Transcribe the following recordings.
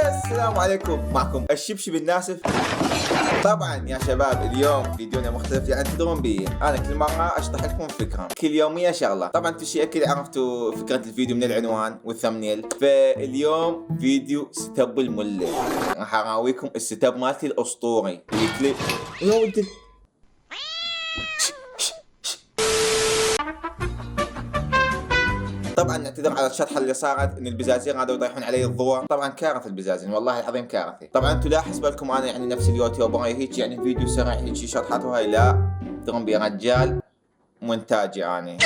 السلام عليكم، معكم الشبشب الناسف. طبعا يا شباب اليوم فيديونا مختلف، يعني تدرون بي انا كل مره اشطح لكم فكره كل يوميه شغله. طبعا انتم شيء اكيد عرفتوا فكره الفيديو من العنوان والثمنيل. فاليوم فيديو ستاب المله، راح اراويكم الستاب مالتي الاسطوري الكليب. يا ولد طبعا نعتذر على الشطحه اللي صارت ان البزازين هذا يطيحون علي الضوء. طبعا كارثه البزازين، والله العظيم كارثه. طبعا انتم لا احسب لكم انا يعني نفس اليوتيوبر هيك يعني فيديو سريع هيك شطحات وهاي، لا ترون بي رجال مونتاجي انا.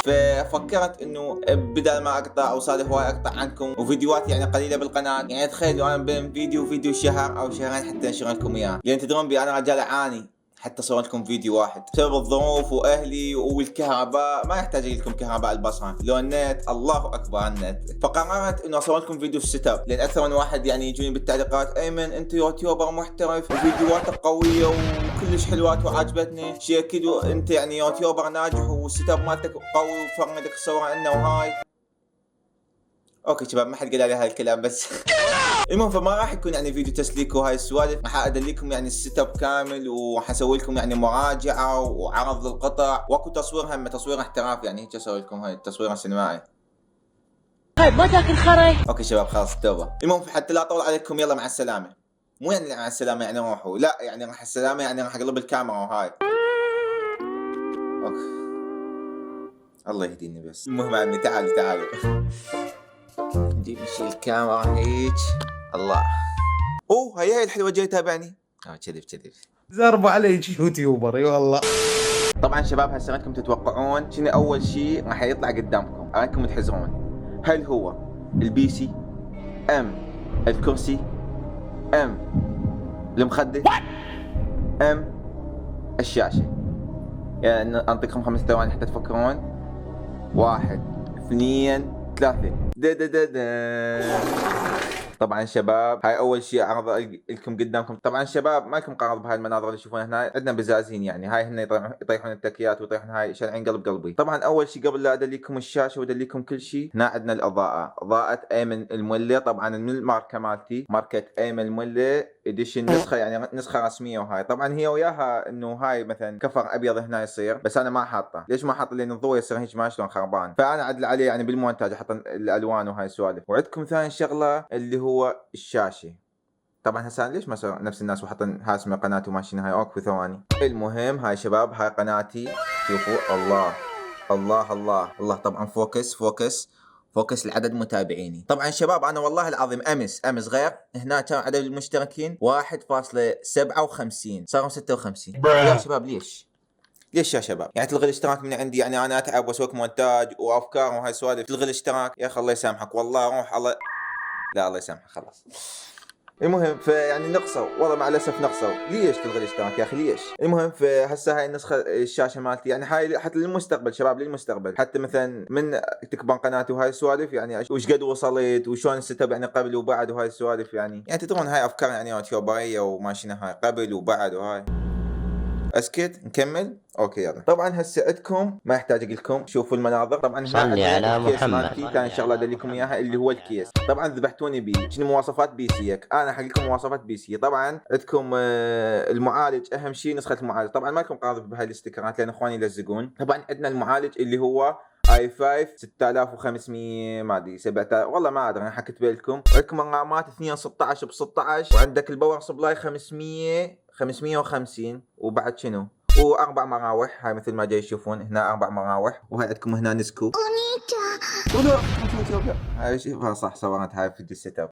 ففكرت انه بدل ما اقطع او صار هواي اقطع عنكم وفيديوهات يعني قليله بالقناه، يعني تخيلوا انا بين فيديو وفيديو شهر او شهرين حتى انشر لكم اياه، لان تدرون بي انا رجال اعاني حتى اصور لكم فيديو واحد بسبب الظروف واهلي والكهرباء. ما يحتاج لكم كهرباء البصره، لو النت الله اكبر النت. فقررت انه اصور لكم فيديو في السيت اب، لان اكثر من واحد يعني يجوني بالتعليقات ايمن انت يوتيوبر محترف وفيديوهاتك قويه وكلش حلوات وعجبتني شيء اكيد، انت يعني يوتيوبر ناجح والسيت اب مالتك قوي وفرندك الصوره عنا وهاي. اوكي شباب ما حد قال لي هاي الكلام بس المهم فما راح يكون يعني فيديو تسليك وهاي السوالف، راح ادليكم يعني السيت اب كامل وحسوي لكم يعني مراجعه وعرض للقطع واكو تصوير، هم تصوير احتراف يعني هيك اسوي لكم هاي التصوير السينمائي. طيب ما تاكل خري. اوكي شباب خلاص توبه. المهم حتى لا اطول عليكم يلا مع السلامه. مو يعني مع السلامه يعني روحوا، لا يعني راح السلامه يعني راح اقلب الكاميرا وهاي. اوكي الله يهديني بس. المهم عمي تعالوا نجيب نشيل الكاميرا هيك. الله اوه هي الحلوه جاي تابعني. كذب زربوا عليك يوتيوبر اي والله. طبعا شباب هسه انكم تتوقعون شنو اول شيء راح يطلع قدامكم، اريكم تحزرون. هل هو البي سي ام الكرسي ام المخده ام الشاشه؟ يعني انطيكم 5 ثواني حتى تفكرون. 1 2 3 طبعا شباب هاي اول شيء اعرض لكم قدامكم. طبعا شباب ما لكم قرض بهاي المناظر اللي تشوفونها هنا، عندنا بزازين يعني هاي هن يطيحون التكيات ويطيحون هاي شالعين قلب قلبي. طبعا اول شيء قبل لا ادليكم الشاشه وادليكم كل شيء، هنا عندنا الاضاءه، اضاءه ايمن المولي، طبعا من الماركه مالتي ماركه ايمن المولي اديشن، نسخه يعني نسخه رسميه. وهاي طبعا هي وياها انه هاي مثلا كفر ابيض هنا يصير، بس انا ما حاطه. ليش ما حاطه؟ لان الضوء يصير هيك ما شلون خربان، فانا عدل عليه يعني بالمونتاج احط الالوان وهاي السوالف. وعندكم ثاني شغله اللي هو الشاشه. طبعا هسه ليش ما صار نفس الناس وحطن هاسمه قناتي وماشيين هاي اوكي ثواني. المهم هاي شباب هاي قناتي، شوفوا الله الله الله الله. طبعا فوكس لعدد متابعيني. طبعا شباب انا والله العظيم امس غير هنا كان عدد المشتركين 1.57 صاروا 56. يا شباب ليش يا شباب يعني تلغي الاشتراك من عندي؟ يعني انا اتعب واسوي مونتاج وافكار وهاي السوالف تلغي الاشتراك؟ يا اخي الله يسامحك والله روح الله. لا الله يسامحك خلاص. المهم فيعني نقصوا والله مع الاسف نقصوا. ليش تلغي الاشتراك يا اخي ليش؟ المهم فهسه هاي النسخه الشاشه مالتي يعني هاي حتى للمستقبل شباب، للمستقبل حتى مثلا من تكبر قناتي وهاي السوالف يعني وش قد وصلت وشلون الست اب يعني قبل وبعد وهاي السوالف. يعني تدرون هاي افكار يعني يوتيوبريه وماشينا هاي قبل وبعد وهاي. اسكت نكمل اوكي يلا. طبعا هسه عندكم ما يحتاج اقول لكم شوفوا المناظر. طبعا صلي على محمد. ثاني شغله ادلكم اياها اللي هو الكيس. طبعا ذبحتوني بيه شنو مواصفات بي سيك، انا احكي لكم مواصفات بي سي. طبعا عندكم المعالج اهم شيء نسخه المعالج. طبعا ما لكم قاعد بهاي الاستيكرات لان اخواني يلزقون. طبعا عندنا المعالج اللي هو i5 6500 ما ادري 7000 والله ما ادري انا حكيت لكم. عندكم الرامات 2 16 ب 16 وعندك الباور سبلاي 550 وبعد شنو واربع مراوح. هاي مثل ما جاي تشوفون هنا 4 مراوح. وهاي عندكم هنا نسكو هاي شوفها صح صورت هاي في السيت اب.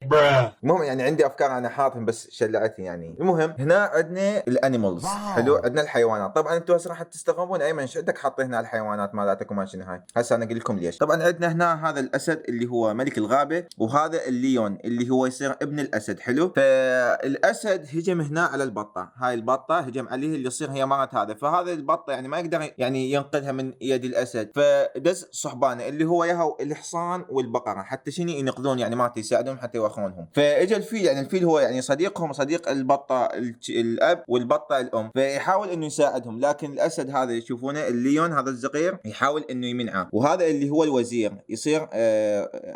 المهم يعني عندي افكار انا حاطهم بس شلعتني يعني. المهم هنا عندنا الانيمالز حلو، عندنا الحيوانات. طبعا انتم هسه راح تستغربون ايمن ايش عندك حاطين هنا الحيوانات مالتكم ما شنو هاي. هسه انا اقول لكم ليش. طبعا عندنا هنا هذا الاسد اللي هو ملك الغابه، وهذا الليون اللي هو يصير ابن الاسد حلو. فالاسد هجم هنا على البطه، هاي البطه هجم عليه اللي يصير هي مرت هذا، فهذا البطه يعني ما يقدر يعني ينقذها من يد الاسد، فدز صحبانه اللي هو ياها الحصان والبقره حتى شنو ينقذون يعني مالتي يساعدهم حتى يوخونهم. فاجى الفيل، يعني الفيل هو يعني صديقهم، صديق البطه الاب والبطه الام، فيحاول انه يساعدهم. لكن الاسد هذا يشوفونه الليون هذا الصغير يحاول انه يمنعه، وهذا اللي هو الوزير يصير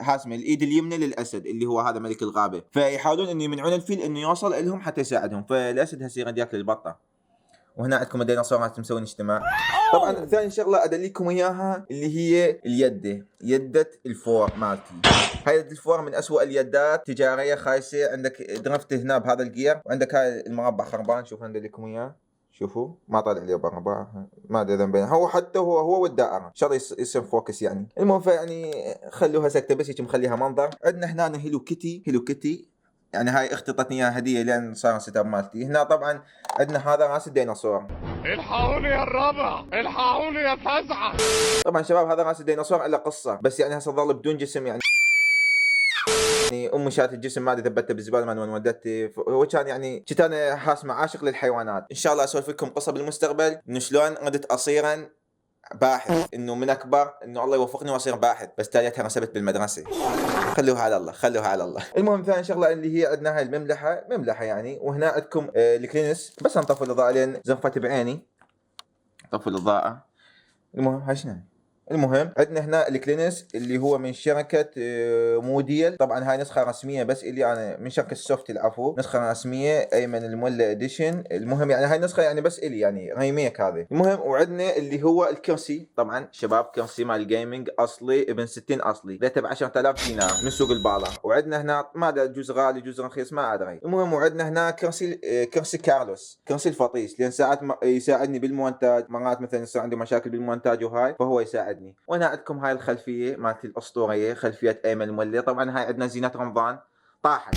هاسمه الايد اليمنى للاسد اللي هو هذا ملك الغابه، فيحاولون انه يمنعون الفيل انه يوصل لهم حتى يساعدهم. فالاسد هسه يقعد ياكل البطه. وهنا عندكم الديناصورات مسوين اجتماع. طبعا ثاني شغله ادليكم اياها اللي هي يدة الفور مالتي. هاي الفور من اسوأ اليدات، تجاريه خايسه. عندك درفت هنا بهذا الجير، وعندك هاي المربع خربان. شوفوا ادليكم اياه، شوفوا ما طالع لي مربع، ما ادري ذنبين. هو حتى هو والدائره ان شاء الله يصير فوكس يعني. المهم فيعني خلوها سكته بس هيك مخليها منظر. عندنا هنا هيلو كيتي يعني هاي اختطتني اياها هديه لين صار ستاب مالتي. هنا طبعا عندنا هذا راس الديناصور. الحقوني يا الرابع، الحقوني يا فزعه. طبعا شباب هذا راس الديناصور له قصه، بس يعني هسه ظل بدون جسم يعني امي شالت الجسم ما ادري ثبته بالزباله ما وين ودته. هو كان يعني كنت انا حاسمه عاشق للحيوانات. ان شاء الله اسولف لكم قصه بالمستقبل انه شلون ردت اصيرا باحث، انه من اكبر انه الله يوفقني واصير باحث، بس تاليتها رسبت بالمدرسه. خلوها على الله، خلوها على الله. المهم ثاني شغله اللي هي عندنا هاي مملحه يعني. وهنا عندكم الكلينس. بس نطفي الاضاءه لين زنفت بعيني. طفي الاضاءه. المهم هاي شنو؟ المهم عندنا هنا الكلينس اللي هو من شركة موديل. طبعا هاي نسخة رسمية بس اللي انا من شركة سوفت العفو، نسخة رسمية ايمن المولى اديشن. المهم يعني هاي نسخة يعني بس الي يعني ريميك هذا. المهم وعندنا اللي هو الكرسي. طبعا شباب كرسي مال الجيمنج اصلي ابن 60 اصلي، ذاته ب 10000 دينار من سوق البالة. وعندنا هنا ما ادري جزء غالي جزء رخيص ما ادري. المهم وعندنا هنا كرسي كارلوس، كرسي الفطيس، لان ساعات يساعدني بالمونتاج. مرات مثلا يصير عندي مشاكل بالمونتاج وهاي فهو يساعدني. وهنا عندكم هاي الخلفيه مالتي الاسطوريه، خلفيه ايمن المولي. طبعا هاي عندنا زينه رمضان طاحت.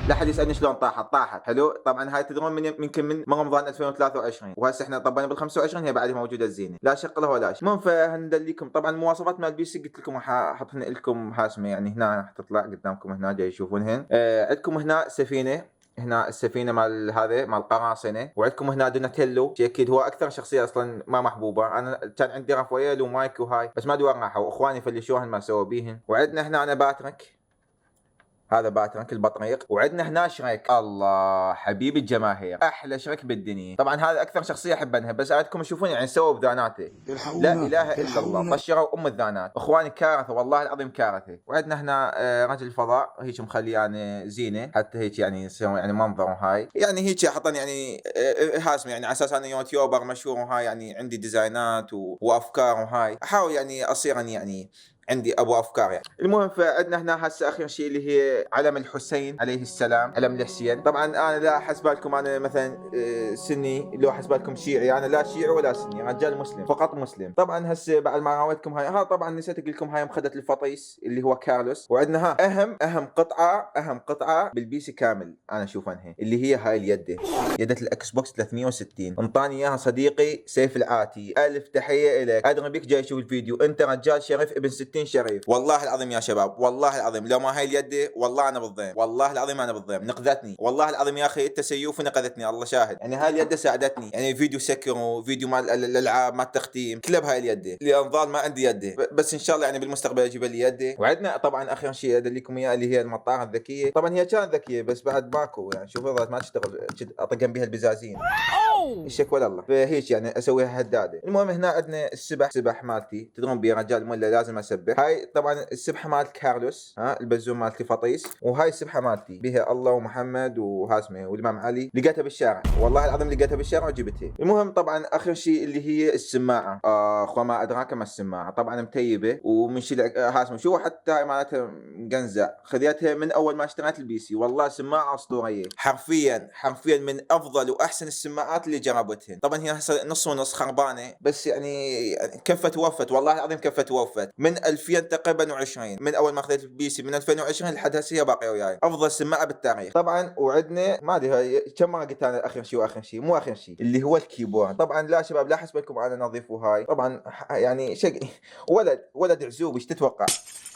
لا حد يسالني شلون طاحت. حلو. طبعا هاي تدرون من رمضان 2023، وهسه احنا طبعنا بال 25 هي بعد موجوده الزينه، لا شق له ولا شيء. المهم فهندليكم طبعا المواصفات مال البي سي قلت لكم راح احطهن لكم هاسمه يعني هنا راح تطلع قدامكم هنا جاي تشوفونهن. عندكم هنا سفينه، هنا السفينه مال هذا مال قراصنه. وعندكم هنا دوناتيلو، اكيد هو اكثر شخصيه اصلا ما محبوبه. انا كان عندي رافائيل ومايك وهاي بس ما ادري وين راحوا، واخواني فلشوهن ما سووا بيهن. وعندنا هنا انا باترك، هذا باترك البطريق. وعندنا هنا شريك، الله حبيب الجماهير، احلى شريك بالدنيا. طبعا هذا اكثر شخصيه احبها، بس عندكم تشوفون يعني سووا بذاناته لا اله الا الله. طشروا ام الذانات اخواني، كارثه والله العظيم كارثه. وعندنا هنا رجل الفضاء هيك مخلي يعني زينه حتى هيك يعني يصير يعني منظر وهاي يعني هيك حطني يعني هاسم يعني على اساس انا يوتيوبر مشهور وهاي يعني عندي ديزاينات وافكار وهاي احاول يعني اصير يعني عندي ابو افكار يعني. المهم فعندنا هنا هسه اخر شيء اللي هي علم الحسين عليه السلام، علم الحسين. طبعا انا لا حسبالكم انا مثلا سني، لو حسبالكم شيعي، انا لا شيعي ولا سني، رجال مسلم فقط مسلم. طبعا هسه بعد ما راويتكم هاي طبعا نسيت اقول لكم هاي مخده الفطيس اللي هو كارلوس. وعندنا ها اهم قطعه بالبي سي كامل انا اشوف انها اللي هي هاي يده الاكس بوكس 360. انطاني اياها صديقي سيف العاتي، الف تحيه لك. ادري بك جاي تشوف الفيديو، انت رجال شريف ابن 60 شريف والله العظيم يا شباب. والله العظيم لو ما هاي اليد والله انا بالضيم، والله العظيم انا بالضيم. نقذتني والله العظيم يا اخي، انت سيوف نقذتني الله شاهد. يعني هاي اليد ساعدتني يعني فيديو سكرو، فيديو مال الالعاب مال التختيم كله بهاي اليد. لانظال ما عندي يد، بس ان شاء الله يعني بالمستقبل اجيب لي يد. وعندنا طبعا اخر شيء ادليكم اياه اللي هي المطاره الذكيه. طبعا هي كانت ذكيه بس بعد ماكو يعني شوفوا ما تشتغل، اطقم بها البزازين الشك ولا الله، فهيك يعني اسويها هداده. المهم هنا عندنا سبح مالتي، تدرون بي رجال ولا لازم اسبح. هاي طبعا السبحه مالت كارلوس، البزوم مالتي فطيس. وهاي السبحه مالتي بها الله ومحمد وهاسمه والامام علي، لقيتها بالشارع والله العظيم لقيتها بالشارع وجبتها. المهم طبعا اخر شيء اللي هي السماعه. اخو ما ادراك ما السماعه، طبعا متيبه ومن شيء هاسمه شو حتى هاي مالتها مقنزع، خذيتها من اول ما اشتريت البي سي. والله سماعه اسطوريه حرفيا من افضل واحسن السماعات اللي جربتهن. طبعا هي هسه نص ونص خربانه بس يعني كفت ووفت والله العظيم كفت ووفت. من 2000 تقريبا و20 من اول ما اخذت البي سي من 2020 لحد هسه هي باقيه وياي، افضل سماعه بالتاريخ. طبعا وعندنا ما ادري هاي كم مره قلت انا اخر شيء مو اخر شيء اللي هو الكيبورد. طبعا لا شباب لا حسبكم انا نظيف وهاي، طبعا يعني شيء ولد عزوب ايش تتوقع.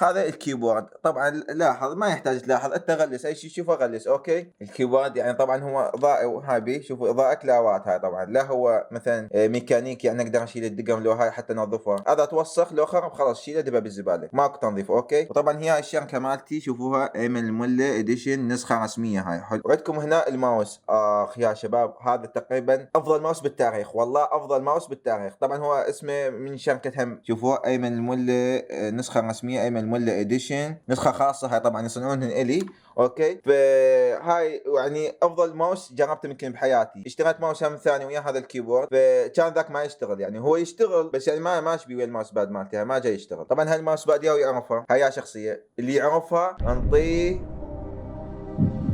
هذا الكيبورد طبعا لاحظ ما يحتاج تلاحظ، انت غلس اي شيء شوفه غلس اوكي. الكيبورد يعني طبعا هو ضائع وهابي، شوفوا اضاءه كلاوات هاي. طبعا لا هو مثلا ميكانيكي يعني اقدر اشيل الدقم لو هاي حتى نظفه، هذا توسخ لو خرب خلاص شيله دبه بالزباله، ماكو تنظيف. اوكي، وطبعا هي الشركه مالتي شوفوها ايمن المله اديشن نسخه رسميه هاي حلو. وعندكم هنا الماوس، اخ يا شباب هذا تقريبا افضل ماوس بالتاريخ، والله افضل ماوس بالتاريخ. طبعا هو اسمه من شركه هم، شوفوها ايمن المله نسخه رسميه ايمن المله اديشن نسخه خاصه هاي طبعا يصنعونها الي. اوكي، فهاي يعني افضل ماوس جربته يمكن بحياتي. اشتريت ماوس هم ثاني ويا هذا الكيبورد، فكان ذاك ما يشتغل، يعني هو يشتغل بس يعني ما اشبي ويا الماوس باد مالتها ما جاي يشتغل. طبعا هالماوس باد ياهو يعرفها، هاي شخصيه اللي يعرفها انطيه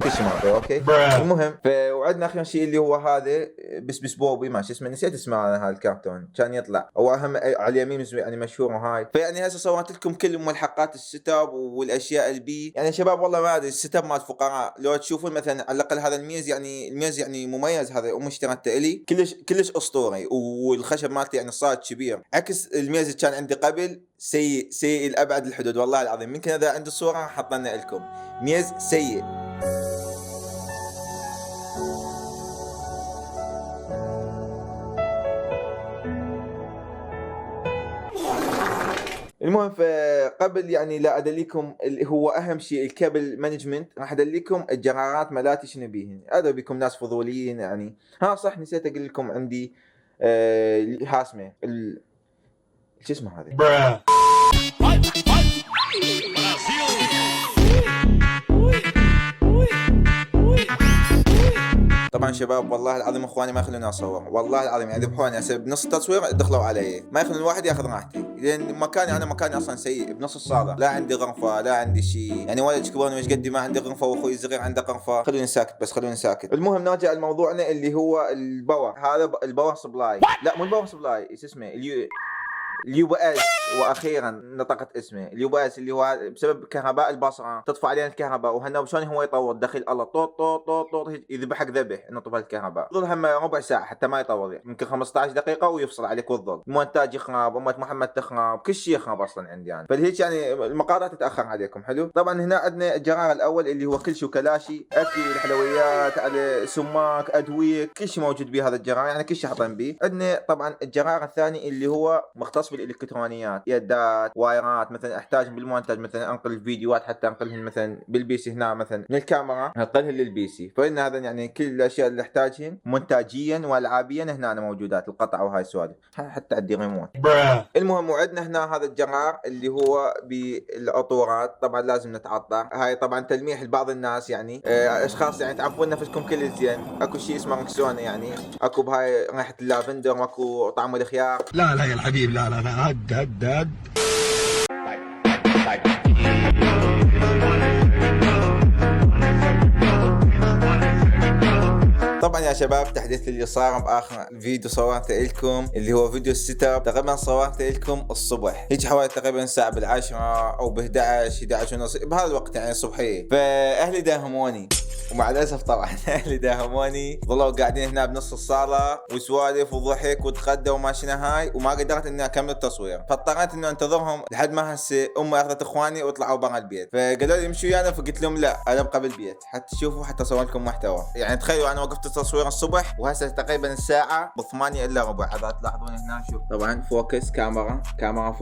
كل شيء معطيه. اوكي المهم وعندنا اخر شيء اللي هو هذا بس بوبي ما شو اسمه، نسيت اسمه هذا الكرتون كان يطلع، هو اهم على اليمين يعني مشهور وهاي. فيعني هسه صورت لكم كل ملحقات السيت اب والاشياء البي. يعني شباب والله ما ادري السيت اب مال فقراء، لو تشوفون مثلا على الاقل هذا الميز، يعني الميز يعني مميز، هذا اشتريته الي كلش اسطوري، والخشب مالته يعني صاد كبير عكس الميز اللي كان عندي قبل، سيء لابعد الحدود والله العظيم. يمكن اذا عندي صوره حطنا لكم، ميز سيء. المهم فقبل يعني لا ادليكم اللي هو اهم شيء الكابل مانجمنت، راح ادليكم الجرارات مالاتي شنو بيهن. ادري بكم ناس فضوليين يعني. صح نسيت اقول لكم عندي هاسمه شو اسمه هذا طبعا شباب والله العظيم اخواني ما يخلوني اصور، والله العظيم يعني ذبحوني هسه بنص التصوير دخلوا علي، ما يخلون الواحد ياخذ راحتي، لان مكاني اصلا سيء بنص الصاله، لا عندي غرفه لا عندي شيء، يعني ولد كبرني مش قدي ما عندي غرفه، واخوي الصغير عنده غرفه. خلوني ساكت بس خلوني ساكت. المهم نرجع لموضوعنا اللي هو الباور. هذا الباور سبلاي، لا مو الباور سبلاي، ايش اسمه اليو بي اس، واخيرا نطقت اسمه اليو بي اس، اللي هو بسبب كهرباء البصره تطفى علينا الكهرباء، وهنا شلون هو يطول دخل الله طوط طوط طوط طوط يذبحك ذبح انه طفى الكهرباء. ظل هم ربع ساعه حتى ما يطول، يمكن 15 دقيقه ويفصل عليك والظل. المونتاج يخرب، امة محمد تخرب، كل شيء يخرب اصلا عندي انا، فلهيك يعني المقاطع تتاخر عليكم. حلو، طبعا هنا عندنا الجرار الاول اللي هو كل شيء كلاشي، اكل، الحلويات، على سماك، ادويه، كل شيء موجود بهذا الجرار، يعني كل شيء حاطين به. عندنا طبعا الجرار الثاني اللي هو مختص بالالكترونيات، يدات، وايرات، مثلا احتاج بالمونتاج مثلا انقل الفيديوهات حتى انقلهن مثلا بالبي سي هنا، مثلا من الكاميرا انقلهن للبي سي، فان هذا يعني كل الاشياء اللي احتاجهن مونتاجيا والعابيا هنا موجودات، القطع وهاي السوالف، حتى عندي ريموت. المهم وعندنا هنا هذا الجرار اللي هو بالعطورات، طبعا لازم نتعطر. هاي طبعا تلميح لبعض الناس يعني اشخاص يعني تعرفون نفسكم كل زين، اكو شيء اسمه ركسونه، يعني اكو بهاي ريحه اللافندر واكو طعم الخيار. لا يا الحبيب لا هد طبعا يا شباب تحديث اللي صار باخر فيديو صورته لكم اللي هو فيديو السيت اب، تقريبا صورته لكم الصبح، هيك حوالي تقريبا الساعه بالعشرة او ب11 11 ونص بهذا الوقت يعني الصبحيه. فاهلي داهموني، ومع الاسف طبعا اهلي داهموني، ظلوا قاعدين هنا بنص الصاله وسوالف وضحك وتغدى وما شنو هاي، وما قدرت اني اكمل التصوير، فاضطريت انه انتظرهم لحد ما هسه امي اخذت اخواني وطلعوا برا البيت، فقالوا لي امشوا ويانا، فقلت لهم لا انا ابقى بالبيت حتى تشوفوا حتى اصور لكم محتوى. يعني تخيلوا انا وقفت التصوير الصبح وهسه تقريبا الساعه ب8 الا ربع. هذا تلاحظون هنا شوف طبعا فوكس كاميرا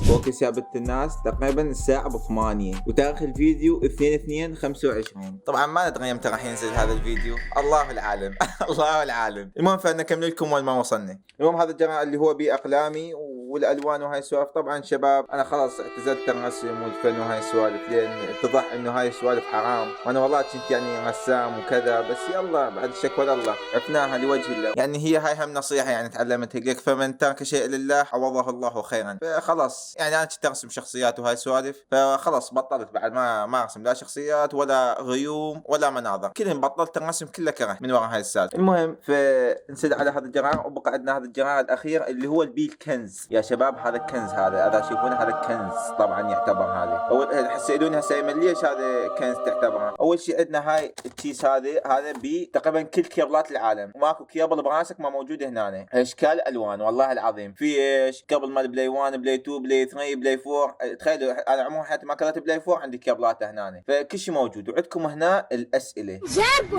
فوكس يا بنت الناس، تقريبا الساعه ب8 وتاريخ الفيديو 2/2/25. طبعا ما ندري امتى راح ينزل هذا الفيديو، الله العالم الله العالم. المهم فنكمل لكم وين ما وصلنا. المهم هذا الجرار اللي هو باقلامي والالوان وهاي السوالف. طبعا شباب انا خلاص اعتزلت الرسم والفن وهاي السوالف، لان اتضح انه هاي السوالف حرام، وانا والله كنت يعني رسام وكذا، بس يلا بعد الشكوى لله عفناها لوجه الله. يعني هاي هم نصيحه يعني تعلمتها لك، فمن ترك شيء لله عوضه الله خيرا. فخلاص يعني انا كنت ارسم شخصيات وهاي السوالف، فخلاص بطلت بعد ما ارسم لا شخصيات ولا غيوم ولا مناظر، كلهم بطلت الرسم كله كره من وراء هاي السالفه. المهم فنسد على هذا الجرار، وبقى عندنا هذا الجرار الاخير اللي هو البيل كنز. يا شباب هذا الكنز، هذا تشوفونه هذا كنز طبعا يعتبر. هذا اول تسالوني هسه ليش هذا كنز تعتبره؟ اول شيء عندنا هاي الكيس هذا تقريبا كل كيبلات العالم، ماكو كيبل براسك ما موجود هنا. اشكال الوان والله العظيم، في ايش كيبل مال بلاي 1 بلاي 2 بلاي 3 بلاي 4. تخيلوا انا عمري حياتي ما كررت بلاي 4 عندي كيبلات هنا، فكل شيء موجود. وعندكم هنا الاسئله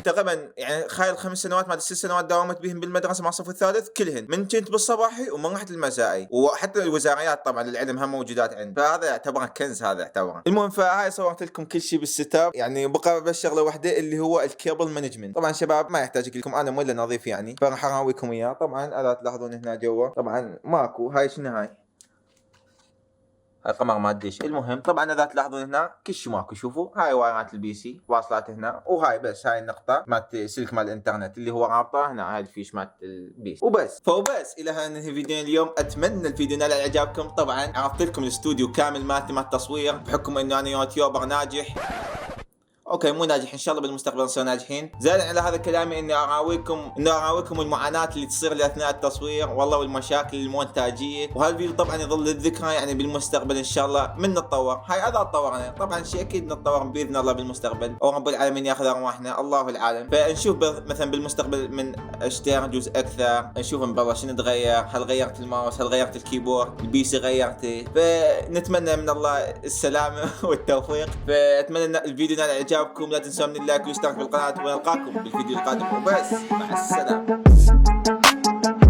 تقريبا يعني خايل 5 سنوات ما 6 سنوات داومت بهم بالمدرسه مع الصف الثالث كلهن، من كنت بالصباحي ومن رحت المسائي، وحتى الوزاريات طبعا للعلم هم موجودات عندي، فهذا يعتبر كنز. هذا يعتبر المهم. فهاي صورت لكم كل شيء بالست اب يعني. بقى بس شغله واحده اللي هو الكيبل مانجمنت. طبعا شباب ما يحتاج لكم انا ولا نظيف يعني، فراح اراويكم اياه. طبعا الا تلاحظون هنا جوا طبعا ماكو. هاي شنو هاي القمر ما ادري. المهم طبعا اذا تلاحظون هنا كل شيء ماكو. شوفوا هاي وايرات البي سي واصلات هنا، وهاي بس هاي النقطه مالت سلك مال الانترنت اللي هو رابطه هنا. هاي الفيش مالت البي سي وبس. فوبس الى هنا ننهي فيديونا اليوم. اتمنى الفيديو نال اعجابكم. طبعا عرضت لكم الاستوديو كامل مالتي مال التصوير بحكم انه انا يوتيوبر ناجح. اوكي مو ناجح، ان شاء الله بالمستقبل نصير ناجحين. زائدا على هذا كلامي اني اراويكم المعاناه اللي تصير لي اثناء التصوير والله، والمشاكل المونتاجيه. وهذا الفيديو طبعا يظل للذكرى يعني بالمستقبل ان شاء الله من نتطور. هاي هذا تطورنا طبعا شيء اكيد نتطور باذن الله بالمستقبل، او رب العالمين ياخذ ارواحنا الله العالم. فنشوف مثلا بالمستقبل من اشتري جزء اكثر، نشوف من برا شنو تغير، هل غيرت الماوس، هل غيرت الكيبورد، البي سي غيرته. فنتمنى من الله السلامه والتوفيق. فاتمنى ان الفيديو نال اعجابكم. لا تنسوا من اللايك والاشتراك بالقناه، ونلقاكم بالفيديو القادم وبس. مع السلامه.